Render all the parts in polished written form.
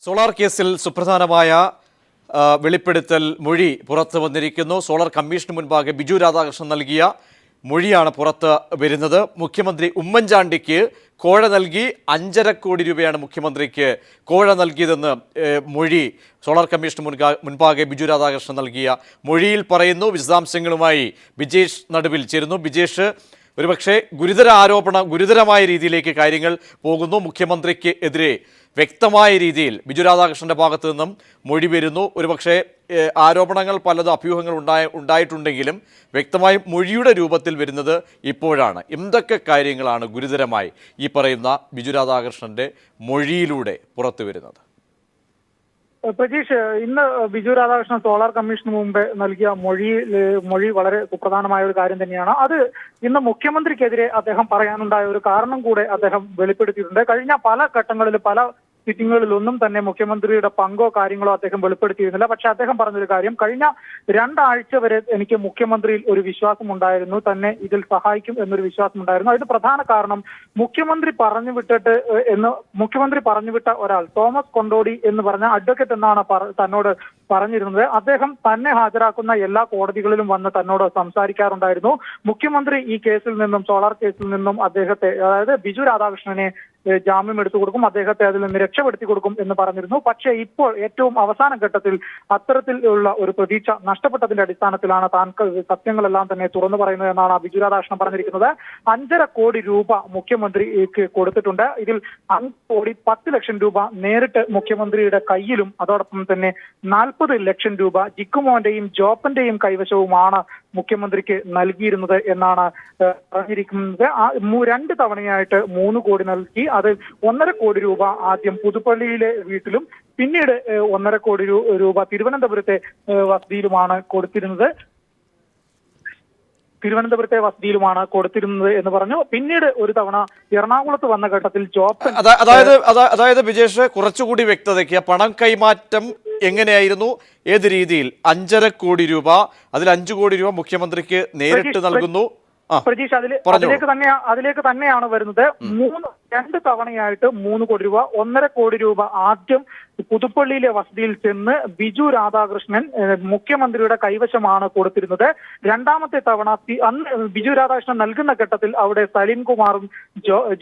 Solar കേസിൽ സുപ്രധാനമായ വെളിപ്പെടുത്തൽ മൊഴി പുറത്തു വന്നിരിക്കുന്നു. സോളാർ കമ്മീഷന് മുൻപാകെ ബിജു രാധാകൃഷ്ണൻ നൽകിയ മൊഴിയാണ് പുറത്ത് വരുന്നത്. മുഖ്യമന്ത്രി ഉമ്മൻചാണ്ടിക്ക് കോഴ നൽകി 5.5 കോടി രൂപയാണ് മുഖ്യമന്ത്രിക്ക് കോഴ നൽകിയതെന്ന് മൊഴി സോളാർ കമ്മീഷന് മുൻപാകെ ബിജു രാധാകൃഷ്ണൻ നൽകിയ മൊഴിയിൽ പറയുന്നു. വിശദാംശങ്ങളുമായി ബിജേഷ് നടുവിൽ ചേരുന്നു. ബിജേഷ്, ഒരുപക്ഷെ ഗുരുതരമായ രീതിയിലേക്ക് കാര്യങ്ങൾ പോകുന്നു. മുഖ്യമന്ത്രിക്ക് എതിരെ വ്യക്തമായ രീതിയിൽ ബിജു രാധാകൃഷ്ണന്റെ ഭാഗത്തു നിന്നും മൊഴി വരുന്നു. ഒരുപക്ഷെ ആരോപണങ്ങൾ പലതും അഭ്യൂഹങ്ങൾ ഉണ്ടായിട്ടുണ്ടെങ്കിലും വ്യക്തമായും മൊഴിയുടെ രൂപത്തിൽ വരുന്നത് ഇപ്പോഴാണ്. എന്തൊക്കെ കാര്യങ്ങളാണ് ഗുരുതരമായി ഈ പറയുന്ന ബിജു രാധാകൃഷ്ണന്റെ മൊഴിയിലൂടെ പുറത്തു വരുന്നത്? പ്രജീഷ്, ഇന്ന് ബിജു രാധാകൃഷ്ണൻ സോളാർ കമ്മീഷന് മുമ്പ് നൽകിയ മൊഴി വളരെ സുപ്രധാനമായ ഒരു കാര്യം തന്നെയാണ്. അത് ഇന്ന് മുഖ്യമന്ത്രിക്കെതിരെ അദ്ദേഹം പറയാനുണ്ടായ ഒരു കാരണം കൂടെ അദ്ദേഹം വെളിപ്പെടുത്തിയിട്ടുണ്ട്. കഴിഞ്ഞ പല ഘട്ടങ്ങളിൽ പല സിറ്റിങ്ങുകളിലൊന്നും തന്നെ മുഖ്യമന്ത്രിയുടെ പങ്കോ കാര്യങ്ങളോ അദ്ദേഹം വെളിപ്പെടുത്തിയിരുന്നില്ല. പക്ഷെ അദ്ദേഹം പറഞ്ഞൊരു കാര്യം, കഴിഞ്ഞ 2 ആഴ്ച വരെ എനിക്ക് മുഖ്യമന്ത്രിയിൽ ഒരു വിശ്വാസം ഉണ്ടായിരുന്നു, തന്നെ ഇതിൽ സഹായിക്കും എന്നൊരു വിശ്വാസം ഉണ്ടായിരുന്നു. അതിന് പ്രധാന കാരണം മുഖ്യമന്ത്രി പറഞ്ഞുവിട്ട ഒരാൾ തോമസ് കൊണ്ടോടി എന്ന് പറഞ്ഞ അഡ്വക്കേറ്റ് എന്നാണ് തന്നോട് പറഞ്ഞിരുന്നത്. അദ്ദേഹം തന്നെ ഹാജരാക്കുന്ന എല്ലാ കോടതികളിലും വന്ന് തന്നോട് സംസാരിക്കാറുണ്ടായിരുന്നു. മുഖ്യമന്ത്രി ഈ കേസിൽ നിന്നും, സോളാർ കേസിൽ നിന്നും അദ്ദേഹത്തെ, അതായത് ബിജു രാധാകൃഷ്ണനെ ജാമ്യം എടുത്തു കൊടുക്കും, അദ്ദേഹത്തെ അതിൽ നിന്ന് രക്ഷപ്പെടുത്തി കൊടുക്കും എന്ന് പറഞ്ഞിരുന്നു. പക്ഷേ ഇപ്പോൾ ഏറ്റവും അവസാന ഘട്ടത്തിൽ അത്തരത്തിലുള്ള ഒരു പ്രതീക്ഷ നഷ്ടപ്പെട്ടതിന്റെ അടിസ്ഥാനത്തിലാണ് താൻ സത്യങ്ങളെല്ലാം തന്നെ തുറന്നു പറയുന്നത് എന്നാണ് ബിജു രാധാകൃഷ്ണൻ പറഞ്ഞിരിക്കുന്നത്. 5.5 കോടി രൂപ മുഖ്യമന്ത്രിക്ക് കൊടുത്തിട്ടുണ്ട്. ഇതിൽ 5 കോടി 10 ലക്ഷം രൂപ നേരിട്ട് മുഖ്യമന്ത്രിയുടെ കയ്യിലും അതോടൊപ്പം തന്നെ 40 ലക്ഷം രൂപ ജിക്കുമോന്റെയും ജോപ്പന്റെയും കൈവശവുമാണ് മുഖ്യമന്ത്രിക്ക് നൽകിയിരുന്നത് എന്നാണ് പറഞ്ഞിരിക്കുന്നത്. 2 തവണയായിട്ട് 3 കോടി നൽകി. അത് 1.5 കോടി രൂപ ആദ്യം പുതുപ്പള്ളിയിലെ വീട്ടിലും പിന്നീട് 1.5 കോടി രൂപ തിരുവനന്തപുരത്തെ വസതിയിലുമാണ് കൊടുത്തിരുന്നത് എന്ന് പറഞ്ഞു. പിന്നീട് ഒരു തവണ എറണാകുളത്ത് വന്ന ഘട്ടത്തിൽ ജോപ്പൻ, അതായത് ബിജേഷ്, കുറച്ചുകൂടി വ്യക്തതയ്ക്ക് പണം കൈമാറ്റം എങ്ങനെയായിരുന്നു, ഏത് രീതിയിൽ? 5.5 കോടി രൂപ, അതിൽ 5 കോടി രൂപ മുഖ്യമന്ത്രിക്ക് നേരിട്ട് നൽകുന്നു. പ്രതീഷ്, അതിലേക്ക് തന്നെയാണ് വരുന്നത്. 2 തവണയായിട്ട് 3 കോടി രൂപ, 1.5 കോടി രൂപ ആദ്യം പുതുപ്പള്ളിയിലെ വസതിയിൽ ചെന്ന് ബിജു രാധാകൃഷ്ണൻ മുഖ്യമന്ത്രിയുടെ കൈവശമാണ് കൊടുത്തിരുന്നത്. രണ്ടാമത്തെ തവണ അന്ന് ബിജു രാധാകൃഷ്ണൻ നൽകുന്ന ഘട്ടത്തിൽ അവിടെ സലീം കുമാറും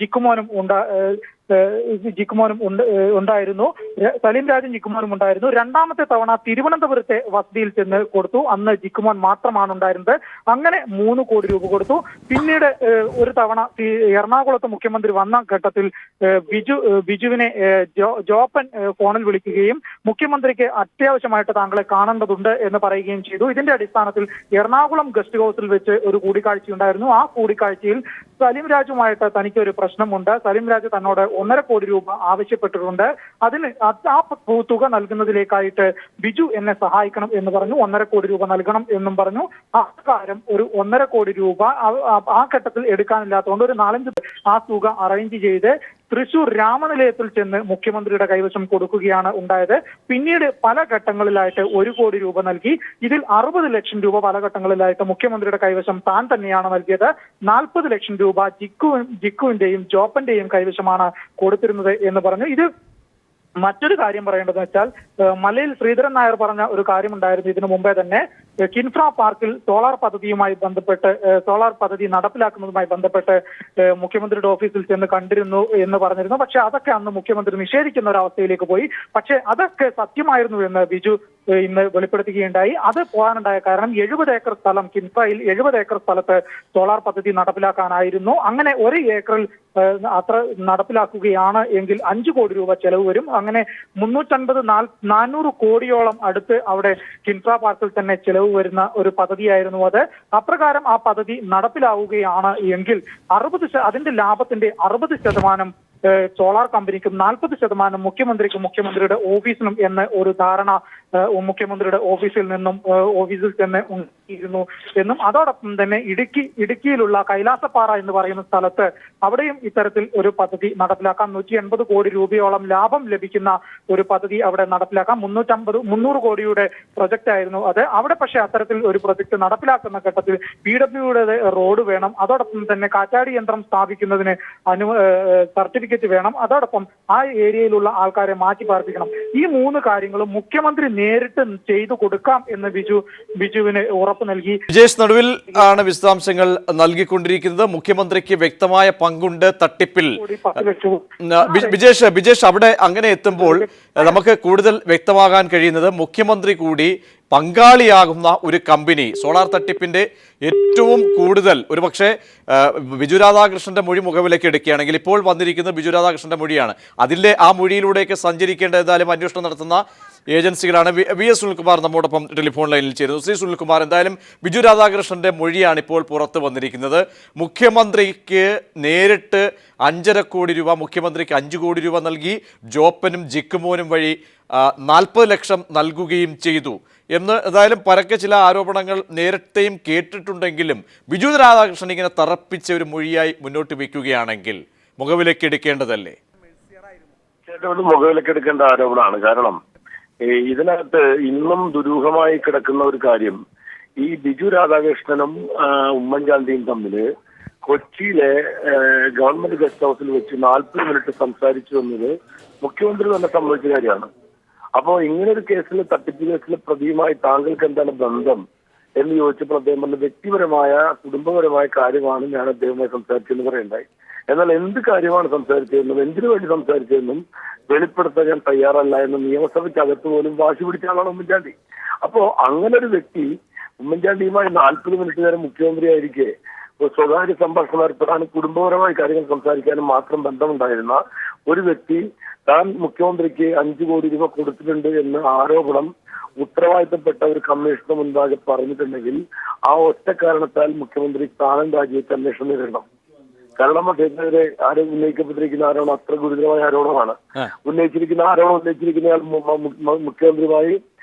ജിക്കുമോനും ഉണ്ടായിരുന്നു. സലീം രാജും ജിക്കുമോനും ഉണ്ടായിരുന്നു. രണ്ടാമത്തെ തവണ തിരുവനന്തപുരത്തെ വസതിയിൽ ചെന്ന് കൊടുത്തു. അന്ന് ജിക്കുമോൻ മാത്രമാണ് ഉണ്ടായിരുന്നത്. അങ്ങനെ 3 കോടി രൂപ കൊടുത്തു. പിന്നീട് ഒരു തവണ എറണാകുളത്ത് മുഖ്യമന്ത്രി വന്ന ഘട്ടത്തിൽ ബിജുവിനെ ജോപ്പൻ ഫോണിൽ വിളിക്കുകയും മുഖ്യമന്ത്രിക്ക് അത്യാവശ്യമായിട്ട് താങ്കളെ കാണേണ്ടതുണ്ട് എന്ന് പറയുകയും ചെയ്തു. ഇതിന്റെ അടിസ്ഥാനത്തിൽ എറണാകുളം ഗസ്റ്റ് ഹൗസിൽ വെച്ച് ഒരു കൂടിക്കാഴ്ചയുണ്ടായിരുന്നു. ആ കൂടിക്കാഴ്ചയിൽ സലീം രാജുമായിട്ട് തനിക്ക് ഒരു പ്രശ്നമുണ്ട്, സലീം രാജു തന്നോട് 1.5 കോടി രൂപ ആവശ്യപ്പെട്ടിട്ടുണ്ട്, അതിന് ആ തുക നൽകുന്നതിലേക്കായിട്ട് ബിജു എന്നെ സഹായിക്കണം എന്ന് പറഞ്ഞു. 1.5 കോടി രൂപ നൽകണം എന്നും പറഞ്ഞു. ആ പ്രകാരം ഒരു 1.5 കോടി രൂപ ആ ഘട്ടത്തിൽ എടുക്കാനില്ലാത്തതുകൊണ്ട് ഒരു 4-5 ആ തുക അറേഞ്ച് ചെയ്ത് തൃശൂർ രാമനിലയത്തിൽ ചെന്ന് മുഖ്യമന്ത്രിയുടെ കൈവശം കൊടുക്കുകയാണ് ഉണ്ടായത്. പിന്നീട് പല ഘട്ടങ്ങളിലായിട്ട് 1 കോടി രൂപ നൽകി. ഇതിൽ 60 ലക്ഷം രൂപ പല ഘട്ടങ്ങളിലായിട്ട് മുഖ്യമന്ത്രിയുടെ കൈവശം താൻ തന്നെയാണ് നൽകിയത്. 40 ലക്ഷം രൂപ ജിക്കുവിന്റെയും ജോപ്പന്റെയും കൈവശമാണ് കൊടുത്തിരുന്നത് എന്ന് പറഞ്ഞു. ഇത് മറ്റൊരു കാര്യം പറയേണ്ടതെന്ന് വെച്ചാൽ, മലയിൽ ശ്രീധരൻ നായർ പറഞ്ഞ ഒരു കാര്യമുണ്ടായിരുന്നു ഇതിനു മുമ്പേ തന്നെ. കിൻഫ്ര പാർക്കിൽ സോളാർ പദ്ധതി നടപ്പിലാക്കുന്നതുമായി ബന്ധപ്പെട്ട് മുഖ്യമന്ത്രിയുടെ ഓഫീസിൽ ചെന്ന് കണ്ടിരുന്നു എന്ന് പറഞ്ഞിരുന്നു. പക്ഷെ അതൊക്കെ അന്ന് മുഖ്യമന്ത്രി നിഷേധിക്കുന്ന ഒരു അവസ്ഥയിലേക്ക് പോയി. പക്ഷെ അതൊക്കെ സത്യമായിരുന്നു എന്ന് ബിജു ഇന്ന് വെളിപ്പെടുത്തുകയുണ്ടായി. അത് പോകാനുണ്ടായ കാരണം 70 ഏക്കർ സ്ഥലം, കിൻഫ്രയിൽ 70 ഏക്കർ സ്ഥലത്ത് സോളാർ പദ്ധതി നടപ്പിലാക്കാനായിരുന്നു. അങ്ങനെ 1 ഏക്കറിൽ അത്ര നടപ്പിലാക്കുകയാണ് എങ്കിൽ 5 കോടി രൂപ ചെലവ് വരും. അങ്ങനെ 350-400 കോടിയോളം അടുത്ത് അവിടെ കിൻഫ്ര പാർക്കിൽ തന്നെ ചെലവ് വരുന്ന ഒരു പദ്ധതിയായിരുന്നു അത്. അപ്രകാരം ആ പദ്ധതി നടപ്പിലാവുകയാണ് എങ്കിൽ അതിന്റെ ലാഭത്തിന്റെ 60% സോളാർ കമ്പനിക്കും 40% മുഖ്യമന്ത്രിക്കും മുഖ്യമന്ത്രിയുടെ ഓഫീസിനും എന്ന ഒരു ധാരണ മുഖ്യമന്ത്രിയുടെ ഓഫീസിൽ തന്നെ ഉണ്ടായിരുന്നു എന്നും അതോടൊപ്പം തന്നെ ഇടുക്കിയിലുള്ള കൈലാസപ്പാറ എന്ന് പറയുന്ന സ്ഥലത്ത് അവിടെയും ഇത്തരത്തിൽ ഒരു പദ്ധതി നടപ്പിലാക്കാം. 180 കോടി രൂപയോളം ലാഭം ലഭിക്കുന്ന ഒരു പദ്ധതി അവിടെ നടപ്പിലാക്കാം. 300 കോടിയുടെ പ്രൊജക്ട് ആയിരുന്നു അത്. അവിടെ പക്ഷേ അത്തരത്തിൽ ഒരു പ്രൊജക്ട് നടപ്പിലാക്കുന്ന ഘട്ടത്തിൽ PWയുടെ റോഡ് വേണം, അതോടൊപ്പം തന്നെ കാറ്റാടി യന്ത്രം സ്ഥാപിക്കുന്നതിന് സർട്ടിഫിക്കറ്റ് വേണം, അതോടൊപ്പം ആ ഏരിയയിലുള്ള ആൾക്കാരെ മാറ്റി പാർപ്പിക്കണം. ഈ 3 കാര്യങ്ങളും മുഖ്യമന്ത്രി നേരിട്ട് ചെയ്തു കൊടുക്കാം എന്ന് ബിജുവിന് ഉറപ്പ് നൽകി. വിജേഷ് നടുവിൽ ആണ് വിശദാംശങ്ങൾ നൽകിക്കൊണ്ടിരിക്കുന്നത്. മുഖ്യമന്ത്രിക്ക് വ്യക്തമായ പങ്കുണ്ട് തട്ടിപ്പിൽ. ബിജേഷ് അവിടെ അങ്ങനെ എത്തുമ്പോൾ നമുക്ക് കൂടുതൽ വ്യക്തമാകാൻ കഴിയുന്നത് മുഖ്യമന്ത്രി കൂടി പങ്കാളിയാകുന്ന ഒരു കമ്പനി സോളാർ തട്ടിപ്പിന്റെ ഏറ്റവും കൂടുതൽ ഒരുപക്ഷെ ബിജു രാധാകൃഷ്ണന്റെ മൊഴി മുഖവിലേക്ക് എടുക്കുകയാണെങ്കിൽ ഇപ്പോൾ വന്നിരിക്കുന്നത് ബിജു രാധാകൃഷ്ണന്റെ മൊഴിയാണ്. അതിലെ ആ മൊഴിയിലൂടെയൊക്കെ സഞ്ചരിക്കേണ്ട ഏതായാലും അന്വേഷണം നടത്തുന്ന ഏജൻസികളാണ്. VS സുനിൽകുമാർ നമ്മോടൊപ്പം ടെലിഫോൺ ലൈനിൽ ചേരുന്നു. ശ്രീ സുനിൽകുമാർ, എന്തായാലും ബിജു രാധാകൃഷ്ണന്റെ മൊഴിയാണ് ഇപ്പോൾ പുറത്തു വന്നിരിക്കുന്നത്. മുഖ്യമന്ത്രിക്ക് നേരിട്ട് 5.5 കോടി രൂപ, മുഖ്യമന്ത്രിക്ക് 5 കോടി രൂപ നൽകി, ജോപ്പനും ജിക്കുമോനും വഴി 40 ലക്ഷം നൽകുകയും ചെയ്തു എന്ന് ഏതായാലും പരക്കെ ചില ആരോപണങ്ങൾ നേരത്തെയും കേട്ടിട്ടുണ്ടെങ്കിലും ബിജു രാധാകൃഷ്ണൻ ഇങ്ങനെ തറപ്പിച്ച ഒരു മൊഴിയായി മുന്നോട്ട് വയ്ക്കുകയാണെങ്കിൽ മുഖവിലേക്ക് എടുക്കേണ്ടതല്ലേ? മുഖവിലേക്ക് എടുക്കേണ്ട ആരോപണമാണ്. കാരണം ഇതിനകത്ത് ഇന്നും ദുരൂഹമായി കിടക്കുന്ന ഒരു കാര്യം, ഈ ബിജു രാധാകൃഷ്ണനും ഉമ്മൻചാണ്ടിയും തമ്മില് കൊച്ചിയിലെ ഗവൺമെന്റ് ഗസ്റ്റ് ഹൗസിൽ വെച്ച് 40 മിനിറ്റ് സംസാരിച്ചു എന്നത് മുഖ്യമന്ത്രി തന്നെ സംഭവിച്ച കാര്യമാണ്. അപ്പോ ഇങ്ങനൊരു കേസിൽ, തട്ടിപ്പ് കേസിലെ പ്രതിയുമായി താങ്കൾക്ക് എന്താണ് ബന്ധം എന്ന് ചോദിച്ചപ്പോൾ അദ്ദേഹം പറഞ്ഞ വ്യക്തിപരമായ കുടുംബപരമായ കാര്യമാണ് ഞാൻ അദ്ദേഹവുമായി സംസാരിച്ചെന്ന് പറയണ്ടായി. എന്നാൽ എന്ത് കാര്യമാണ് സംസാരിച്ചതെന്നും എന്തിനു വേണ്ടി സംസാരിച്ചതെന്നും വെളിപ്പെടുത്താൻ ഞാൻ തയ്യാറല്ല എന്ന് നിയമസഭയ്ക്കകത്ത് പോലും വാശി പിടിച്ച ആളാണ് ഉമ്മൻചാണ്ടി. അപ്പോ അങ്ങനെ ഒരു വ്യക്തി ഉമ്മൻചാണ്ടിയുമായി 40 മിനിറ്റ് നേരം മുഖ്യമന്ത്രിയായിരിക്കെ സ്വകാര്യ സംഭാഷണം ഏർപ്പെടാനും കുടുംബപരമായ കാര്യങ്ങൾ സംസാരിക്കാനും മാത്രം ബന്ധമുണ്ടായിരുന്ന ഒരു വ്യക്തി താൻ മുഖ്യമന്ത്രിക്ക് 5 കോടി രൂപ കൊടുത്തിട്ടുണ്ട് എന്ന ആരോപണം ഉത്തരവാദിത്തപ്പെട്ട ഒരു കമ്മീഷന് മുൻപാകെ പറഞ്ഞിട്ടുണ്ടെങ്കിൽ ആ ഒറ്റ കാരണത്താൽ മുഖ്യമന്ത്രി സ്ഥാനം രാജിവെച്ച് അന്വേഷണം നേരിടണം. കാരണം അദ്ദേഹത്തിനെതിരെ ഉന്നയിക്കപ്പെട്ടിരിക്കുന്ന ആരോപണം അത്ര ഗുരുതരമായ ആരോപണമാണ്. ഉന്നയിച്ചിരിക്കുന്നയാൾ മുഖ്യമന്ത്രിയുമായി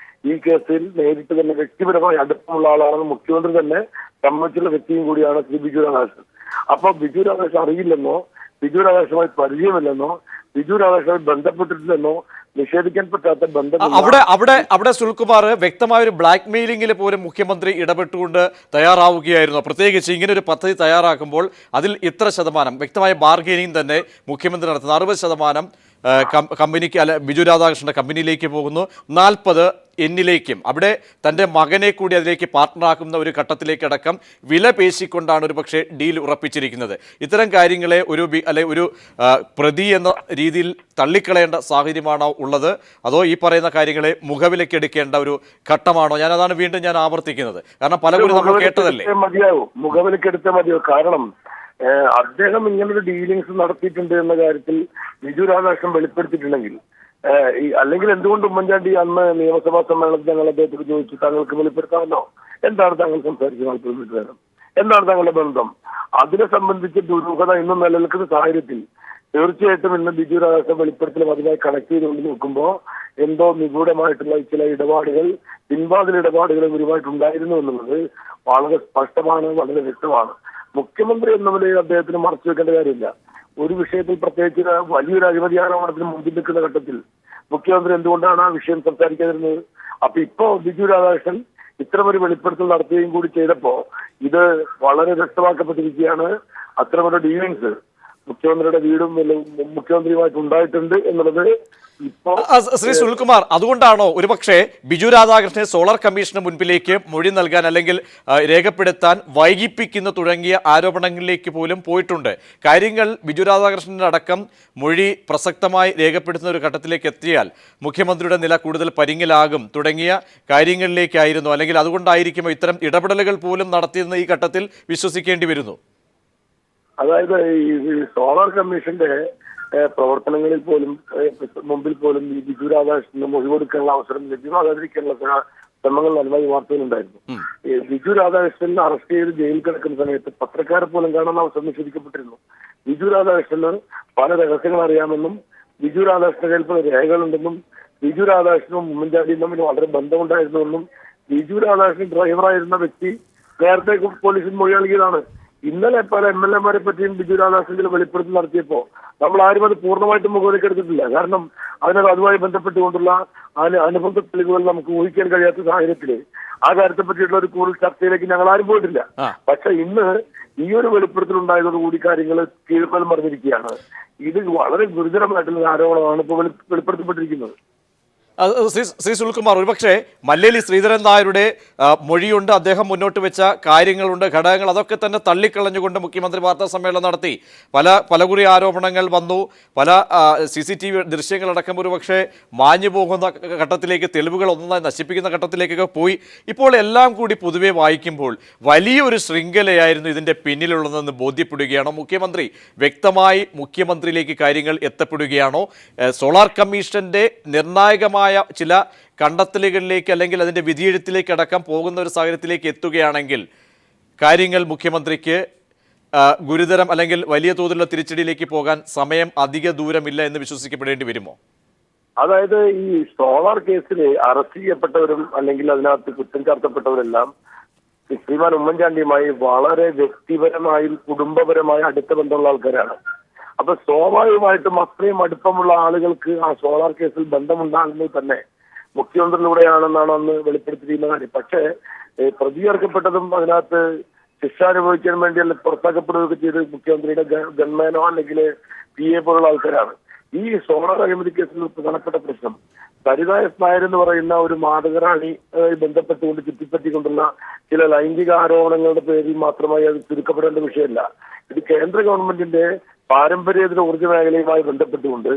ഈ കേസിൽ നേരിട്ട് തന്നെ വ്യക്തിപരമായി അടുപ്പമുള്ള ആളാണെന്ന് മുഖ്യമന്ത്രി തന്നെ സമ്മതിച്ചുള്ള വ്യക്തിയും കൂടിയാണ് ശ്രീ ബിജു രാധാകൃഷ്ണൻ. അപ്പൊ ബിജു രാധാകൃഷ്ണൻ അറിയില്ലെന്നോ, ബിജു രാധാകൃഷ്ണനുമായി പരിചയമില്ലെന്നോ, ബിജു രാധാകൃഷ്ണനുമായി ബന്ധപ്പെട്ടിട്ടില്ലെന്നോ നിഷേധിക്കാൻ പറ്റാത്ത ബന്ധം അവിടെ സുനിൽകുമാർ വ്യക്തമായ ഒരു ബ്ലാക്ക് മെയിലിംഗിൽ പോലും മുഖ്യമന്ത്രി ഇടപെട്ടുകൊണ്ട് തയ്യാറാവുകയായിരുന്നു. പ്രത്യേകിച്ച് ഇങ്ങനെ ഒരു പദ്ധതി തയ്യാറാക്കുമ്പോൾ അതിൽ ഇത്ര ശതമാനം വ്യക്തമായ ബാർഗെയിനിങ് തന്നെ മുഖ്യമന്ത്രി നടത്തുന്ന 60% കമ്പനിക്ക് അല്ല ബിജു രാധാകൃഷ്ണന്റെ കമ്പനിയിലേക്ക് പോകുന്നു, 40 എന്നിലേക്കും അവിടെ തൻ്റെ മകനെ കൂടി അതിലേക്ക് പാർട്ട്ണറാക്കുന്ന ഒരു ഘട്ടത്തിലേക്കടക്കം വില പേശിക്കൊണ്ടാണ് ഒരു പക്ഷേ ഡീൽ ഉറപ്പിച്ചിരിക്കുന്നത്. ഇത്തരം കാര്യങ്ങളെ ഒരു പ്രതി എന്ന രീതിയിൽ തള്ളിക്കളയേണ്ട സാഹചര്യമാണോ ഉള്ളത്, അതോ ഈ പറയുന്ന കാര്യങ്ങളെ മുഖവിലക്കെടുക്കേണ്ട ഒരു ഘട്ടമാണോ? അതാണ് വീണ്ടും ഞാൻ ആവർത്തിക്കുന്നത്. കാരണം പലപ്പോഴും നമ്മൾ കേട്ടതല്ലേ. മുഖവിലക്കെടുത്തേ മതിയാവും. കാരണം അദ്ദേഹം ഇങ്ങനൊരു ഡീലിങ്സ് നടത്തിയിട്ടുണ്ട് എന്ന കാര്യത്തിൽ ബിജു രാധാകൃഷ്ണൻ വെളിപ്പെടുത്തിയിട്ടുണ്ടെങ്കിൽ, അല്ലെങ്കിൽ എന്തുകൊണ്ട് ഉമ്മൻചാണ്ടി അന്ന് നിയമസഭാ സമ്മേളനത്തിൽ ഞങ്ങൾ അദ്ദേഹത്തോട് ചോദിച്ചു താങ്കൾക്ക് വെളിപ്പെടുത്താമല്ലോ, എന്താണ് താങ്കൾ സംസാരിച്ചത് 40 മിനിറ്റ് നേരം, എന്താണ് താങ്കളുടെ ബന്ധം? അതിനെ സംബന്ധിച്ച് ദുരൂഹത ഇന്നും നിലനിൽക്കുന്ന സാഹചര്യത്തിൽ തീർച്ചയായിട്ടും ഇന്ന് ബിജു രാധാകൃഷ്ണൻ വെളിപ്പെടുത്തലും അതുമായി കണക്ട് ചെയ്തുകൊണ്ട് നോക്കുമ്പോൾ എന്തോ നിഗൂഢമായിട്ടുള്ള ചില ഇടപാടുകൾ, പിൻവാതിൽ ഇടപാടുകൾ ഇവരുമായിട്ടുണ്ടായിരുന്നു എന്നുള്ളത് വളരെ സ്പഷ്ടമാണ്, വളരെ വ്യക്തമാണ്. മുഖ്യമന്ത്രി എന്ന നിലയിൽ അദ്ദേഹത്തിന് മറച്ചു വെക്കേണ്ട കാര്യമില്ല. ഒരു വിഷയത്തിൽ പ്രത്യേകിച്ച് വലിയൊരു അഴിമതി ആരോപണത്തിന് മുമ്പിൽ നിൽക്കുന്ന ഘട്ടത്തിൽ മുഖ്യമന്ത്രി എന്തുകൊണ്ടാണ് ആ വിഷയം സംസാരിക്കാതിരുന്നത്? അപ്പൊ ഇപ്പോ ബിജു രാധാകൃഷ്ണൻ ഇത്തരമൊരു വെളിപ്പെടുത്തൽ നടത്തുകയും കൂടി ചെയ്തപ്പോ ഇത് വളരെ വ്യക്തമാക്കപ്പെട്ടിരിക്കുകയാണ്. അത്തരമൊരു ഡീലിങ്സ് മുഖ്യമന്ത്രിയുടെ വീടും മുഖ്യമന്ത്രിയുമായിട്ട് ഉണ്ടായിട്ടുണ്ട് എന്നുള്ളത് ശ്രീ സുനിൽകുമാർ, അതുകൊണ്ടാണോ ഒരുപക്ഷെ ബിജു രാധാകൃഷ്ണനെ സോളാർ കമ്മീഷന് മുൻപിലേക്ക് മൊഴി നൽകാൻ അല്ലെങ്കിൽ രേഖപ്പെടുത്താൻ വൈകിപ്പിക്കുന്ന തുടങ്ങിയ ആരോപണങ്ങളിലേക്ക് പോലും പോയിട്ടുണ്ട്? കാര്യങ്ങൾ ബിജു രാധാകൃഷ്ണന്റെ അടക്കം മൊഴി പ്രസക്തമായി രേഖപ്പെടുത്തുന്ന ഒരു ഘട്ടത്തിലേക്ക് എത്തിയാൽ മുഖ്യമന്ത്രിയുടെ നില കൂടുതൽ പരിങ്ങിലാകും തുടങ്ങിയ കാര്യങ്ങളിലേക്കായിരുന്നു, അല്ലെങ്കിൽ അതുകൊണ്ടായിരിക്കുമോ ഇത്തരം ഇടപെടലുകൾ പോലും നടത്തിയെന്ന് ഈ ഘട്ടത്തിൽ വിശ്വസിക്കേണ്ടി വരുന്നു? അതായത് ഈ സോളാർ കമ്മീഷന്റെ പ്രവർത്തനങ്ങളിൽ പോലും മുമ്പിൽ പോലും ഈ ബിജു രാധാകൃഷ്ണന് മൊഴി കൊടുക്കാനുള്ള അവസരം ലഭ്യമാകാതിരിക്കാനുള്ള ശ്രമങ്ങൾ നല്ലതായി വാർത്തയിലുണ്ടായിരുന്നു. ബിജു രാധാകൃഷ്ണനെ അറസ്റ്റ് ചെയ്ത് ജയിലിൽ കിടക്കുന്ന സമയത്ത് പത്രക്കാരെ പോലും കാണാൻ അവസരം നിഷേധിക്കപ്പെട്ടിരുന്നു. ബിജു രാധാകൃഷ്ണന് പല രഹസ്യങ്ങൾ അറിയാമെന്നും ബിജു രാധാകൃഷ്ണന്റെ കയ്യിൽ പല രേഖകളുണ്ടെന്നും ബിജു രാധാകൃഷ്ണനും ഉമ്മൻചാണ്ടിയും തമ്മിൽ വളരെ ബന്ധമുണ്ടായിരുന്നുവെന്നും ബിജു രാധാകൃഷ്ണൻ ഡ്രൈവറായിരുന്ന വ്യക്തി നേരത്തെ പോലീസിൽ മൊഴി നൽകിയതാണ്. ഇന്നലെ പല MLA-മാരെ പറ്റിയും ബിജു രാധാകൃഷ്ണൻ ചില വെളിപ്പെടുത്തൽ നടത്തിയപ്പോൾ നമ്മൾ ആരും അത് പൂർണ്ണമായിട്ടും മുഖവിലേക്ക് എടുത്തിട്ടില്ല. കാരണം അതുമായി ബന്ധപ്പെട്ടുകൊണ്ടുള്ള അനുബന്ധ തെളിവുകൾ നമുക്ക് ഊഹിക്കാൻ കഴിയാത്ത സാഹചര്യത്തിൽ ആ കാര്യത്തെ പറ്റിയിട്ടുള്ള ഒരു കൂടുതൽ ചർച്ചയിലേക്ക് ഞങ്ങൾ ആരും പോയിട്ടില്ല. പക്ഷെ ഇന്ന് ഈ ഒരു വെളിപ്പെടുത്തൽ ഉണ്ടായതോടുകൂടി കാര്യങ്ങൾ കീഴ്മേൽ മറിഞ്ഞിരിക്കുകയാണ്. ഇത് വളരെ ഗുരുതരമായിട്ടുള്ള ആരോപണമാണ് ഇപ്പോൾ വെളിപ്പെടുത്തപ്പെട്ടിരിക്കുന്നത്. ശ്രീ സുനിൽകുമാർ, ഒരുപക്ഷെ മല്ലേലി ശ്രീധരൻ നായരുടെ മൊഴിയുണ്ട്, അദ്ദേഹം മുന്നോട്ട് വെച്ച കാര്യങ്ങളുണ്ട്, ഘടകങ്ങൾ, അതൊക്കെ തന്നെ തള്ളിക്കളഞ്ഞുകൊണ്ട് മുഖ്യമന്ത്രി വാർത്താ സമ്മേളനം നടത്തി. പലകുറി ആരോപണങ്ങൾ വന്നു, പല CCTV ദൃശ്യങ്ങളടക്കം ഒരുപക്ഷെ മാഞ്ഞു പോകുന്ന ഘട്ടത്തിലേക്ക്, തെളിവുകൾ ഒന്നായി നശിപ്പിക്കുന്ന ഘട്ടത്തിലേക്കൊക്കെ പോയി. ഇപ്പോൾ എല്ലാം കൂടി പൊതുവെ വായിക്കുമ്പോൾ വലിയൊരു ശൃംഖലയായിരുന്നു ഇതിൻ്റെ പിന്നിലുള്ളതെന്ന് ബോധ്യപ്പെടുകയാണോ? മുഖ്യമന്ത്രി വ്യക്തമായി മുഖ്യമന്ത്രിയിലേക്ക് കാര്യങ്ങൾ എത്തപ്പെടുകയാണോ? സോളാർ കമ്മീഷന്റെ നിർണായകമായ ചില കണ്ടെത്തലുകളിലേക്ക് അല്ലെങ്കിൽ അതിന്റെ വിധിയെഴുത്തിലേക്ക് അടക്കം പോകുന്ന ഒരു സാഹചര്യത്തിലേക്ക് എത്തുകയാണെങ്കിൽ കാര്യങ്ങൾ മുഖ്യമന്ത്രിക്ക് ഗുരുതരം അല്ലെങ്കിൽ വലിയ തോതിലുള്ള തിരിച്ചടിയിലേക്ക് പോകാൻ സമയം അധിക ദൂരമില്ല എന്ന് വിശ്വസിക്കപ്പെടേണ്ടി വരുമോ? അതായത് ഈ സോളാർ കേസിൽ അറസ്റ്റ് ചെയ്യപ്പെട്ടവരും അല്ലെങ്കിൽ അതിനകത്ത് കുറ്റം ചാർത്തപ്പെട്ടവരെല്ലാം ശ്രീമാൻ ഉമ്മൻചാണ്ടിയുമായി വളരെ വ്യക്തിപരമായും കുടുംബപരമായി അടുത്ത ബന്ധമുള്ള ആൾക്കാരാണ്. അപ്പൊ സ്വാഭാവികമായിട്ടും അത്രയും അടുപ്പമുള്ള ആളുകൾക്ക് ആ സോളാർ കേസിൽ ബന്ധമുണ്ടാകുന്നത് തന്നെ മുഖ്യമന്ത്രിയിലൂടെയാണെന്നാണ് അന്ന് വെളിപ്പെടുത്തിയിരിക്കുന്ന കാര്യം. പക്ഷേ പ്രതി ചേർക്കപ്പെട്ടതും അതിനകത്ത് ശിക്ഷ അനുഭവിക്കാൻ വേണ്ടി അല്ലെങ്കിൽ പുറത്താക്കപ്പെടുകയൊക്കെ ചെയ്ത് മുഖ്യമന്ത്രിയുടെ ഗൺമാനോ അല്ലെങ്കിൽ PA പോലുള്ള ആൾക്കാരാണ്. ഈ സോളാർ അഴിമതി കേസിൽ പ്രധാനപ്പെട്ട പ്രശ്നം സരിത എസ് നായർ എന്ന് പറയുന്ന ഒരു മാതകറാണി ബന്ധപ്പെട്ടുകൊണ്ട് ചുറ്റിപ്പറ്റിക്കൊണ്ടുള്ള ചില ലൈംഗിക ആരോപണങ്ങളുടെ പേരിൽ മാത്രമായി അത് ചുരുക്കപ്പെടേണ്ട വിഷയമല്ല. ഇത് കേന്ദ്ര ഗവൺമെന്റിന്റെ പാരമ്പര്യേതര ഊർജ്ജ മേഖലയുമായി ബന്ധപ്പെട്ടുകൊണ്ട്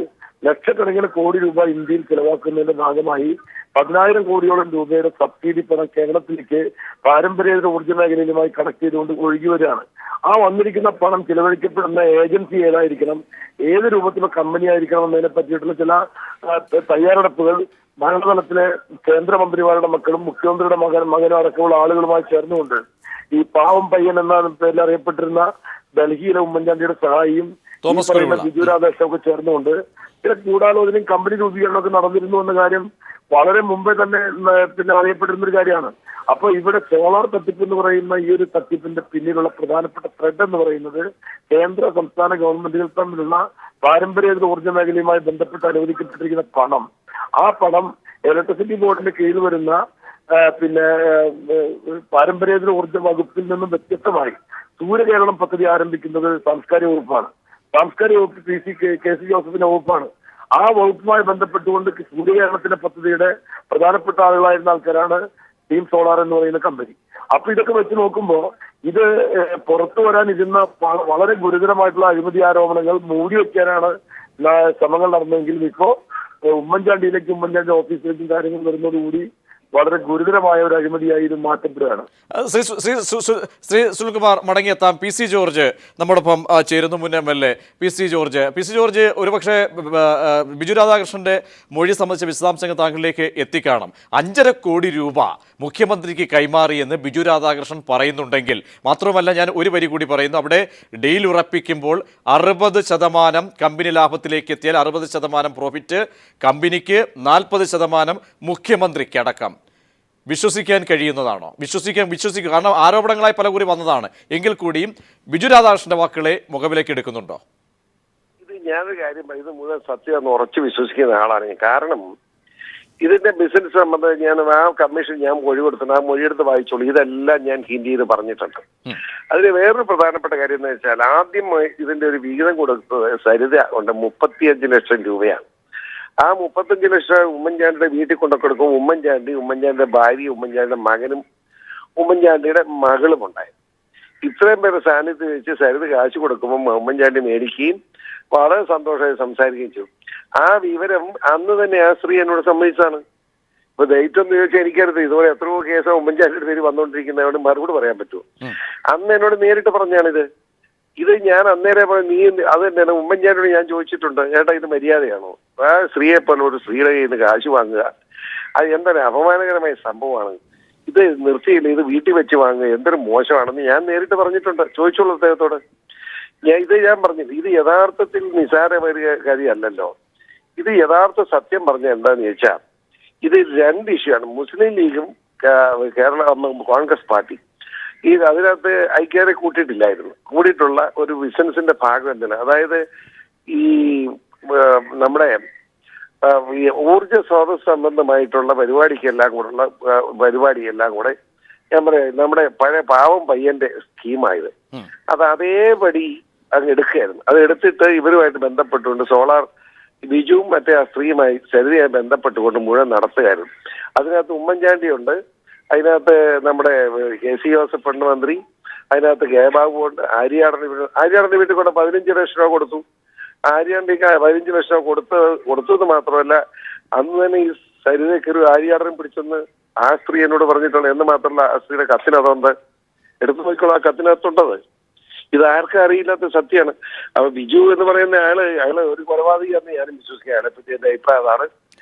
ലക്ഷക്കണക്കിന് കോടി രൂപ ഇന്ത്യയിൽ ചെലവാക്കുന്നതിന്റെ ഭാഗമായി 10,000 കോടിയോളം രൂപയുടെ സബ്സിഡി പണം കേരളത്തിലേക്ക് പാരമ്പര്യേതര ഊർജ്ജ മേഖലയിലുമായി കണക്ട് ചെയ്തുകൊണ്ട് ഒഴുകി വരികയാണ്. ആ വന്നിരിക്കുന്ന പണം ചിലവഴിക്കപ്പെടുന്ന ഏജൻസി ഏതായിരിക്കണം, ഏത് രൂപത്തിലുള്ള കമ്പനി ആയിരിക്കണം എന്നതിനെ പറ്റിയിട്ടുള്ള ചില തയ്യാറെടുപ്പുകൾ ഭരണതലത്തിലെ കേന്ദ്രമന്ത്രിമാരുടെ മക്കളും മുഖ്യമന്ത്രിയുടെ മകനും അടക്കമുള്ള ആളുകളുമായി ചേർന്നുകൊണ്ട് ഈ പാവം പയ്യൻ എന്ന പേരിൽ അറിയപ്പെട്ടിരുന്ന ഡൽഹിയിലെ ഉമ്മൻചാണ്ടിയുടെ സഹായിയും ബിജു രാധാകൃഷ്ണനൊക്കെ ചേർന്നുകൊണ്ട് ചില ഗൂഢാലോചനയും കമ്പനി രൂപീകരണമൊക്കെ നടന്നിരുന്നു എന്ന കാര്യം വളരെ മുമ്പേ തന്നെ അറിയപ്പെട്ടിരുന്ന ഒരു കാര്യമാണ്. അപ്പൊ ഇവിടെ സോളാർ തട്ടിപ്പ് എന്ന് പറയുന്ന ഈ ഒരു തട്ടിപ്പിന്റെ പിന്നിലുള്ള പ്രധാനപ്പെട്ട ത്രെഡ് എന്ന് പറയുന്നത് കേന്ദ്ര സംസ്ഥാന ഗവൺമെന്റുകൾ തമ്മിലുള്ള പാരമ്പര്യേതര ഊർജ്ജ മേഖലയുമായി ബന്ധപ്പെട്ട് അനുവദിക്കപ്പെട്ടിരിക്കുന്ന പണം, ആ പണം ഇലക്ട്രിസിറ്റി ബോർഡിന്റെ കീഴിൽ വരുന്ന പാരമ്പര്യേതര ഊർജ്ജ വകുപ്പിൽ നിന്നും വ്യത്യസ്തമായി സൂര്യകേരളം പദ്ധതി ആരംഭിക്കുന്നത് സാംസ്കാരിക വകുപ്പാണ്. സാംസ്കാരിക വകുപ്പ് KC ജോസഫിന്റെ വകുപ്പാണ്. ആ വകുപ്പുമായി ബന്ധപ്പെട്ടുകൊണ്ട് സൂര്യകേരളത്തിന്റെ പദ്ധതിയുടെ പ്രധാനപ്പെട്ട ആളുകളായിരുന്ന ആൾക്കാരാണ് ടീം സോളാർ എന്ന് പറയുന്ന കമ്പനി. അപ്പൊ ഇതൊക്കെ വെച്ച് നോക്കുമ്പോൾ ഇത് പുറത്തു വരാനിരുന്ന വളരെ ഗുരുതരമായിട്ടുള്ള അഴിമതി ആരോപണങ്ങൾ മൂടി വയ്ക്കാനാണ് ശ്രമങ്ങൾ നടന്നതെങ്കിലും ഇപ്പോ ഉമ്മൻചാണ്ടി ഓഫീസിലേക്കും കാര്യങ്ങൾ വരുന്നതോടുകൂടി വളരെ ഗുരുതരമായ ഒരു അഴിമതിയായി ഇത് മാറ്റപ്പെടുകയാണ്. ശ്രീ സുനിൽകുമാർ, മടങ്ങിയെത്താം. PC ജോർജ് നമ്മോടൊപ്പം ചേരുന്നു, മുൻ MLA PC ജോർജ്. ഒരുപക്ഷെ ബിജു രാധാകൃഷ്ണന്റെ മൊഴി സംബന്ധിച്ച വിശദാംശങ്ങൾ താങ്കളിലേക്ക് എത്തിക്കാണും. 5.5 കോടി രൂപ മുഖ്യമന്ത്രിക്ക് കൈമാറിയെന്ന് ബിജു രാധാകൃഷ്ണൻ പറയുന്നുണ്ടെങ്കിൽ, മാത്രമല്ല ഞാൻ ഒരു വരി കൂടി പറയുന്നു, അവിടെ ഡീൽ ഉറപ്പിക്കുമ്പോൾ 60% കമ്പനി ലാഭത്തിലേക്ക് എത്തിയാൽ 60% പ്രോഫിറ്റ് കമ്പനിക്ക്, 40% മുഖ്യമന്ത്രിക്ക് അടക്കം. വിശ്വസിക്കാൻ കഴിയുന്നതാണോ? വിശ്വസിക്കുക, കാരണം ആരോപണങ്ങളായി പലകുറി വന്നതാണ് എങ്കിൽ കൂടിയും ബിജു രാധാകൃഷ്ണന്റെ വാക്കുകളെ മുഖവിലേക്ക് എടുക്കുന്നുണ്ടോ? ഇത് ഞാനൊരു കാര്യം, ഇത് മുഴുവൻ സത്യം ഉറച്ചു വിശ്വസിക്കുന്ന ആളാണ് ഞാൻ. കാരണം ഇതിന്റെ ബിസിനസ് സംബന്ധിച്ച് ഞാൻ ആ കമ്മീഷൻ ഞാൻ മൊഴി കൊടുത്തിട്ടുണ്ട്, ആ മൊഴിയെടുത്ത് വായിച്ചോളൂ. ഇതെല്ലാം ഞാൻ ഹിന്റ് ചെയ്ത് പറഞ്ഞിട്ടുണ്ട്. അതിന് വേറൊരു പ്രധാനപ്പെട്ട കാര്യം എന്ന് വെച്ചാൽ, ആദ്യം ഇതിന്റെ ഒരു വിഹിതം കൊടുത്തത് സരിത കൊണ്ട് 35 ലക്ഷം രൂപയാണ്. ആ 35 ലക്ഷം ഉമ്മൻചാണ്ടിയുടെ വീട്ടിൽ കൊണ്ടു കൊടുക്കും. ഉമ്മൻചാണ്ടിയുടെ ഭാര്യ, ഉമ്മൻചാണ്ടിയുടെ മകനും ഉമ്മൻചാണ്ടിയുടെ മകളും ഉണ്ടായിരുന്നു. ഇത്രയും പേരെ സാന്നിധ്യം വെച്ച് സരിത കാശ് കൊടുക്കുമ്പോൾ ഉമ്മൻചാണ്ടി മേടിക്കുകയും വളരെ സന്തോഷമായി സംസാരിക്കുകയും ചെയ്തു. ആ വിവരം അന്ന് തന്നെ ആ സ്ത്രീ എന്നോട് സമ്മതിച്ചാണ്. ഇപ്പൊ ഡേറ്റ് ഒന്ന് ചോദിച്ചാൽ എനിക്കറിയാം ഇതുപോലെ എത്രയോ കേസാണ് ഉമ്മൻചാണ്ടിയുടെ പേര് വന്നുകൊണ്ടിരിക്കുന്നതുകൊണ്ട് മറുപടി പറയാൻ പറ്റുമോ? അന്ന് എന്നോട് നേരിട്ട് പറഞ്ഞാണിത്. ഇത് ഞാൻ അന്നേരം നീ അത് തന്നെയാണ് ഉമ്മൻചാണ്ടിയോട് ഞാൻ ചോദിച്ചിട്ടുണ്ട്, ചേട്ടാ ഇത് മര്യാദയാണോ? ആ സ്ത്രീയെ പോലെ ഒരു സ്ത്രീയുടെ കയ്യിൽ നിന്ന് കാശ് വാങ്ങുക, അത് എന്താണ് അപമാനകരമായ സംഭവമാണ്. ഇത് നിർത്തിയില്ല, ഇത് വീട്ടിൽ വെച്ച് വാങ്ങുക എന്തൊരു മോശമാണെന്ന് ഞാൻ നേരിട്ട് പറഞ്ഞിട്ടുണ്ട്. ചോദിച്ചോളൂ അദ്ദേഹത്തോട്. ഞാൻ പറഞ്ഞില്ല, ഇത് യഥാർത്ഥത്തിൽ നിസാരമായ കാര്യമല്ലല്ലോ. ഇത് യഥാർത്ഥ സത്യം പറഞ്ഞ എന്താന്ന് ചോദിച്ചാൽ ഇത് രണ്ട് ഇഷ്യൂ ആണ്. മുസ്ലിം ലീഗും കേരള കോൺഗ്രസ് പാർട്ടി അതിനകത്ത് ഐക്യരെ കൂട്ടിയിട്ടില്ലായിരുന്നു. കൂടിയിട്ടുള്ള ഒരു ബിസിനസിന്റെ ഭാഗം എന്താണ്, അതായത് ഈ നമ്മുടെ ഈ ഊർജ്ജ സ്രോതസ് സംബന്ധമായിട്ടുള്ള പരിപാടിക്കെല്ലാം കൂടെ ഞാൻ പറയാം നമ്മുടെ പഴയ പാവം പയ്യന്റെ സ്കീമായത്. അത് അതേപടി അങ്ങ് എടുക്കുകയായിരുന്നു. അത് എടുത്തിട്ട് ഇവരുമായിട്ട് ബന്ധപ്പെട്ടുകൊണ്ട് സോളാർ ബിജുവും മറ്റേ ആ സ്ത്രീയുമായി സരിതയുമായി ബന്ധപ്പെട്ടുകൊണ്ട് മുഴുവൻ നടത്തുകയായിരുന്നു. അതിനകത്ത് ഉമ്മൻചാണ്ടിയുണ്ട്, അതിനകത്ത് നമ്മുടെ KC ജോസഫ് ഫണ്ട് മന്ത്രി, അതിനകത്ത് കെ ബാബു ഉണ്ട്, ആര്യാടന്റെ വീട്ടിൽ കൊണ്ട് 15 ലക്ഷം രൂപ കൊടുത്തു. ആര്യാടേക്ക് 15 ലക്ഷം രൂപ കൊടുത്തത് മാത്രമല്ല, അന്ന് തന്നെ ഈ സരിതയ്ക്കൊരു ആര്യാടനം പിടിച്ചെന്ന് ആ സ്ത്രീ എന്നോട് പറഞ്ഞിട്ടുണ്ട്. എന്ന് മാത്രമല്ല ആ സ്ത്രീയുടെ കത്തിനകത്തുണ്ട്, എടുത്തു നോക്കിക്കോളൂ, ആ കത്തിനകത്തുണ്ടത്. ഇത് ആർക്കും അറിയില്ലാത്ത സത്യമാണ്. അപ്പൊ ബിജു എന്ന് പറയുന്ന അയാള് ഒരു കൊലപാതകയാണെന്ന് ഞാനും വിശ്വസിക്കുക. അയാളെ പറ്റി എന്റെ അഭിപ്രായം അതാണ്.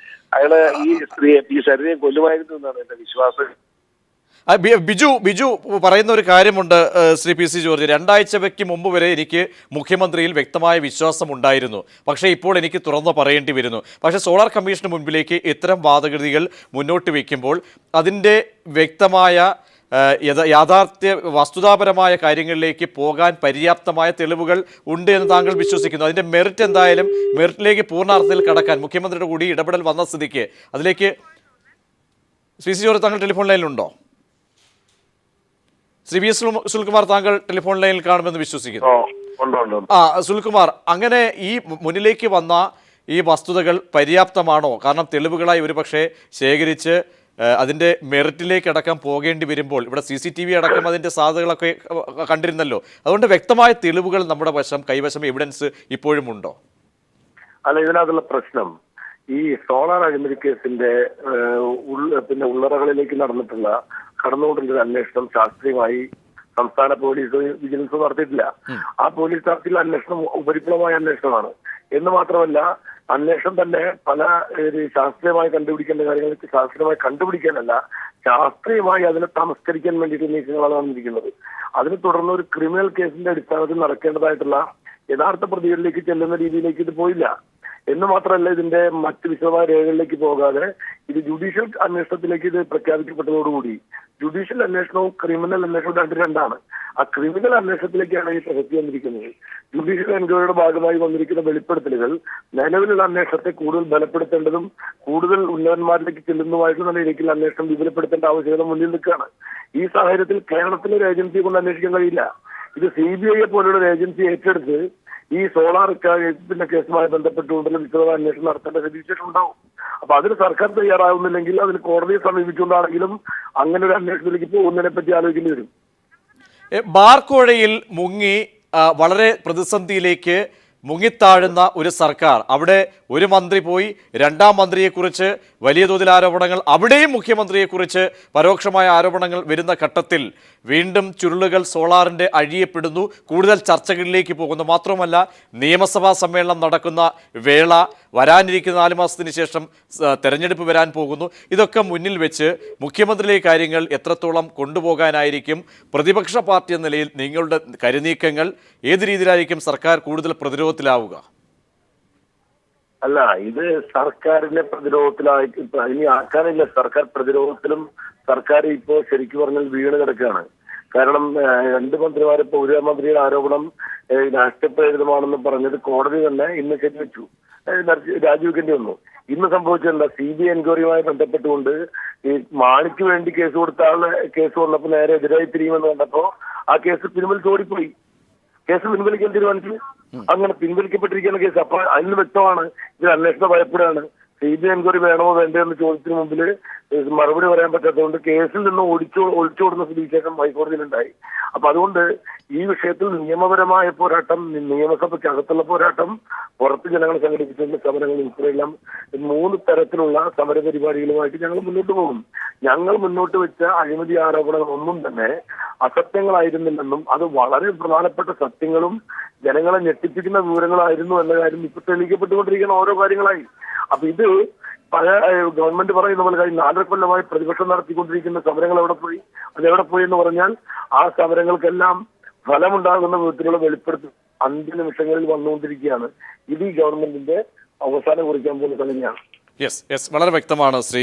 അയാള് ഈ സരിതയെ കൊല്ലുമായിരുന്നു എന്നാണ് എന്റെ വിശ്വാസം. ബിജു പറയുന്ന ഒരു കാര്യമുണ്ട് ശ്രീ PC ജോർജ്. 2 ആഴ്ചയ്ക്ക് മുമ്പ് വരെ എനിക്ക് മുഖ്യമന്ത്രിയിൽ വ്യക്തമായ വിശ്വാസം ഉണ്ടായിരുന്നു, പക്ഷേ ഇപ്പോൾ എനിക്ക് തുറന്നു പറയേണ്ടി വരുന്നു. പക്ഷേ സോളാർ കമ്മീഷന് മുൻപിലേക്ക് ഇത്തരം വാദഗതികൾ മുന്നോട്ട് വയ്ക്കുമ്പോൾ അതിൻ്റെ വ്യക്തമായ യാഥാർത്ഥ്യ വസ്തുതാപരമായ കാര്യങ്ങളിലേക്ക് പോകാൻ പര്യാപ്തമായ തെളിവുകൾ ഉണ്ട് എന്ന് താങ്കൾ വിശ്വസിക്കുന്നു. അതിൻ്റെ മെറിറ്റ് എന്തായാലും മെറിറ്റിലേക്ക് പൂർണ്ണാർത്ഥത്തിൽ കടക്കാൻ മുഖ്യമന്ത്രിയുടെ കൂടി ഇടപെടൽ വന്ന സ്ഥിതിക്ക് അതിലേക്ക് PC ജോർജ് താങ്കൾ ടെലിഫോൺ ലൈനിലുണ്ടോ? ശ്രീ വി എസ് സുനിൽകുമാർ താങ്കൾ ടെലിഫോൺ ലൈനിൽ കാണുമെന്ന് വിശ്വസിക്കുന്നു. സുനിൽകുമാർ, അങ്ങനെ ഈ മുന്നിലേക്ക് വന്ന ഈ വസ്തുതകൾ പര്യാപ്തമാണോ? കാരണം തെളിവുകളായി ഒരുപക്ഷെ ശേഖരിച്ച് അതിൻ്റെ മെറിറ്റിലേക്ക് അടക്കം പോകേണ്ടി വരുമ്പോൾ ഇവിടെ CCTV അടക്കം അതിൻ്റെ സാധ്യതകളൊക്കെ കണ്ടിരുന്നല്ലോ. അതുകൊണ്ട് വ്യക്തമായ തെളിവുകൾ നമ്മുടെ കൈവശം എവിഡൻസ് ഇപ്പോഴും ഉണ്ടോ? അല്ല, ഇതിനകത്തുള്ള പ്രശ്നം ഈ സോളാർ അഴിമതി കേസിന്റെ ഉള്ളറകളിലേക്ക് കടന്നുകൊണ്ടുള്ള അന്വേഷണം ശാസ്ത്രീയമായി സംസ്ഥാന പോലീസ് വിജിലൻസ് നടത്തിയിട്ടില്ല. ആ പോലീസ് നടത്തിയുള്ള അന്വേഷണം ഉപരിപ്ലവമായ അന്വേഷണമാണ്. എന്ന് മാത്രമല്ല, അന്വേഷണം തന്നെ പല ശാസ്ത്രീയമായി കണ്ടുപിടിക്കേണ്ട കാര്യങ്ങൾക്ക് ശാസ്ത്രീയമായി കണ്ടുപിടിക്കാനല്ല, ശാസ്ത്രീയമായി അതിനെ തമസ്കരിക്കാൻ വേണ്ടിയിട്ട് നീക്കങ്ങളാണ് വന്നിരിക്കുന്നത്. അതിനെ തുടർന്ന് ഒരു ക്രിമിനൽ കേസിന്റെ അടിസ്ഥാനത്തിൽ നടക്കേണ്ടതായിട്ടുള്ള യഥാർത്ഥ പ്രതികളിലേക്ക് ചെല്ലുന്ന രീതിയിലേക്ക് ഇത് പോയില്ല. എന്ന് മാത്രമല്ല, ഇതിന്റെ മറ്റ് വിശദമായ രേഖകളിലേക്ക് പോകാതെ ഇത് ജുഡീഷ്യൽ അന്വേഷണത്തിലേക്ക് ഇത് പ്രഖ്യാപിക്കപ്പെട്ടതോടുകൂടി ജുഡീഷ്യൽ അന്വേഷണവും ക്രിമിനൽ അന്വേഷണവും രണ്ടാണ്. ആ ക്രിമിനൽ അന്വേഷണത്തിലേക്കാണ് ഈ പ്രസക്തി വന്നിരിക്കുന്നത്. ജുഡീഷ്യൽ എൻക്വയറിയുടെ ഭാഗമായി വന്നിരിക്കുന്ന വെളിപ്പെടുത്തലുകൾ നിലവിലുള്ള അന്വേഷണത്തെ കൂടുതൽ ബലപ്പെടുത്തേണ്ടതും കൂടുതൽ ഉന്നതന്മാരിലേക്ക് ചെല്ലുന്നതുമായിട്ടുള്ള നിലയിലേക്കുള്ള അന്വേഷണം വിപുലപ്പെടുത്തേണ്ട ആവശ്യകത മുന്നിൽ നിൽക്കുകയാണ്. ഈ സാഹചര്യത്തിൽ കേരളത്തിലെ ഒരു ഏജൻസിയെ കൊണ്ട് അന്വേഷിക്കാൻ കഴിയില്ല. ഇത് CBI പോലുള്ള ഒരു ഏജൻസി ഏറ്റെടുത്ത് ഈ സോളാർ കേസുമായി ബന്ധപ്പെട്ടുകൊണ്ടുള്ള വിശദമായ അന്വേഷണം നടത്തേണ്ട സ്ഥിതിവിശേഷം ഉണ്ടാവും. അപ്പൊ അതിന് സർക്കാർ തയ്യാറാവുന്നില്ലെങ്കിൽ അതിന് കോടതിയെ സമീപിച്ചുകൊണ്ടാണെങ്കിലും അങ്ങനെ ഒരു അന്വേഷണത്തിലേക്ക് പോകുന്നതിനെ പറ്റി ആലോചിക്കേണ്ടി വരും. ബാർക്കോഴയിൽ മുങ്ങി വളരെ പ്രതിസന്ധിയിലേക്ക് മുങ്ങിത്താഴുന്ന ഒരു സർക്കാർ, അവിടെ ഒരു മന്ത്രി പോയി 2ാം മന്ത്രിയെക്കുറിച്ച് വലിയ തോതിൽ ആരോപണങ്ങൾ, അവിടെയും മുഖ്യമന്ത്രിയെക്കുറിച്ച് പരോക്ഷമായ ആരോപണങ്ങൾ വരുന്ന ഘട്ടത്തിൽ വീണ്ടും ചുരുളുകൾ സോളാറിൻ്റെ അഴിയപ്പെടുന്നു, കൂടുതൽ ചർച്ചകളിലേക്ക് പോകുന്നു. മാത്രമല്ല, നിയമസഭാ സമ്മേളനം നടക്കുന്ന വേള, വരാനിരിക്കുന്ന 4 മാസത്തിന് ശേഷം തെരഞ്ഞെടുപ്പ് വരാൻ പോകുന്നു. ഇതൊക്കെ മുന്നിൽ വെച്ച് മുഖ്യമന്ത്രിയിലെ കാര്യങ്ങൾ എത്രത്തോളം കൊണ്ടുപോകാനായിരിക്കും പ്രതിപക്ഷ പാർട്ടി എന്ന നിലയിൽ നിങ്ങളുടെ കരുനീക്കങ്ങൾ? ഏത് രീതിയിലായിരിക്കും സർക്കാർ കൂടുതൽ പ്രതിരോധത്തിലാവുക? അല്ല, ഇത് സർക്കാരിന്റെ പ്രതിരോധത്തിലായി ഇനി ആക്കാനില്ല. സർക്കാർ പ്രതിരോധത്തിലും സർക്കാർ ഇപ്പോൾ ശരിക്കും പറഞ്ഞാൽ വീണ് കിടക്കുകയാണ്. കാരണം 2 മന്ത്രിമാരിപ്പോ ഒരു മന്ത്രിയുടെ ആരോപണം രാഷ്ട്രീയപ്രേരിതമാണെന്ന് പറഞ്ഞത് കോടതി തന്നെ ഇന്ന് ശരിവെച്ചു, രാജിവെക്കേണ്ടി വന്നു. ഇന്ന് സംഭവിച്ചെന്താ, CBI എൻക്വയറിയുമായി ബന്ധപ്പെട്ടുകൊണ്ട് ഈ മാണിക്ക് വേണ്ടി കേസ് കൊടുത്ത ആളെ കേസ് വന്നപ്പോൾ നേരെ എതിരായി തിരിയുമെന്ന് കണ്ടപ്പോ ആ കേസ് പിൻവലിച്ചോടിപ്പോയി. കേസ് പിൻവലിക്കാൻ തീരുമാനിച്ചു. അങ്ങനെ പിൻവലിക്കപ്പെട്ടിരിക്കുന്ന കേസ്. അപ്പൊ അതിന് വ്യക്തമാണ് ഇതിൽ അന്വേഷണം ഭയപ്പെടുകയാണ്. CBI എൻക്വയറി വേണമോ വേണ്ടോ എന്ന ചോദ്യത്തിന് മുമ്പിൽ മറുപടി പറയാൻ പറ്റാത്തതുകൊണ്ട് കേസിൽ നിന്ന് ഒളിച്ചോടുന്ന സ്ഥിതിവിശേഷം ഹൈക്കോടതിയിലുണ്ടായി. അപ്പൊ അതുകൊണ്ട് ഈ വിഷയത്തിൽ നിയമപരമായ പോരാട്ടം, നിയമസഭയ്ക്കകത്തുള്ള പോരാട്ടം, പുറത്ത് ജനങ്ങൾ സംഘടിപ്പിച്ചിട്ടുള്ള സമരങ്ങൾ ഉൾപ്പെടെയെല്ലാം 3 തരത്തിലുള്ള സമര പരിപാടികളുമായിട്ട് ഞങ്ങൾ മുന്നോട്ട് പോകും. ഞങ്ങൾ മുന്നോട്ട് വെച്ച അഴിമതി ആരോപണങ്ങളൊന്നും തന്നെ അസത്യങ്ങളായിരുന്നില്ലെന്നും അത് വളരെ പ്രധാനപ്പെട്ട സത്യങ്ങളും ജനങ്ങളെ ഞെട്ടിപ്പിക്കുന്ന വിവരങ്ങളായിരുന്നു എന്ന കാര്യം ഇപ്പൊ തെളിയിക്കപ്പെട്ടുകൊണ്ടിരിക്കുന്ന ഓരോ കാര്യങ്ങളായി. അപ്പൊ ഇത് പല ഗവൺമെന്റ് പറയുന്ന പോലെ 4 കൊല്ലമായി പ്രതിപക്ഷം നടത്തിക്കൊണ്ടിരിക്കുന്ന സമരങ്ങൾ എവിടെ പോയി? അതെവിടെ പോയി എന്ന് പറഞ്ഞാൽ ആ സമരങ്ങൾക്കെല്ലാം ഫലമുണ്ടാകുന്ന വിധത്തിലുള്ള വെളിപ്പെടുത്തൽ അന്ത്യ നിമിഷങ്ങളിൽ വന്നുകൊണ്ടിരിക്കുകയാണ്. ഇത് ഈ ഗവൺമെന്റിന്റെ അവസാനം കുറിക്കാൻ പോകുന്ന സംഗതിയാണ്. യെസ് വളരെ വ്യക്തമാണ് ശ്രീ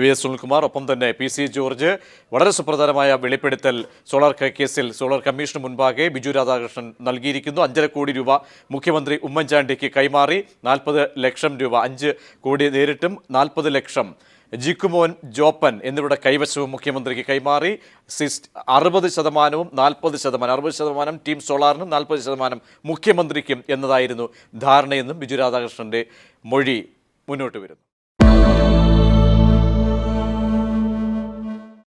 വി എസ് സുനിൽകുമാർ. ഒപ്പം തന്നെ പി സി ജോർജ് വളരെ സുപ്രധാനമായ വെളിപ്പെടുത്തൽ സോളാർ കേസിൽ സോളാർ കമ്മീഷന് മുൻപാകെ ബിജു രാധാകൃഷ്ണൻ നൽകിയിരിക്കുന്നു. 5.5 കോടി രൂപ മുഖ്യമന്ത്രി ഉമ്മൻചാണ്ടിക്ക് കൈമാറി. 40 ലക്ഷം രൂപ, 5 കോടി നേരിട്ടും 40 ലക്ഷം ജിക്കുമോൻ ജോപ്പൻ എന്നിവരുടെ കൈവശവും മുഖ്യമന്ത്രിക്ക് കൈമാറി. 60%, 40%, 60% ടീം സോളാറിനും 40% മുഖ്യമന്ത്രിക്കും എന്നതായിരുന്നു ധാരണയെന്നും ബിജു രാധാകൃഷ്ണന്റെ മൊഴി മുന്നോട്ട് വരുന്നു.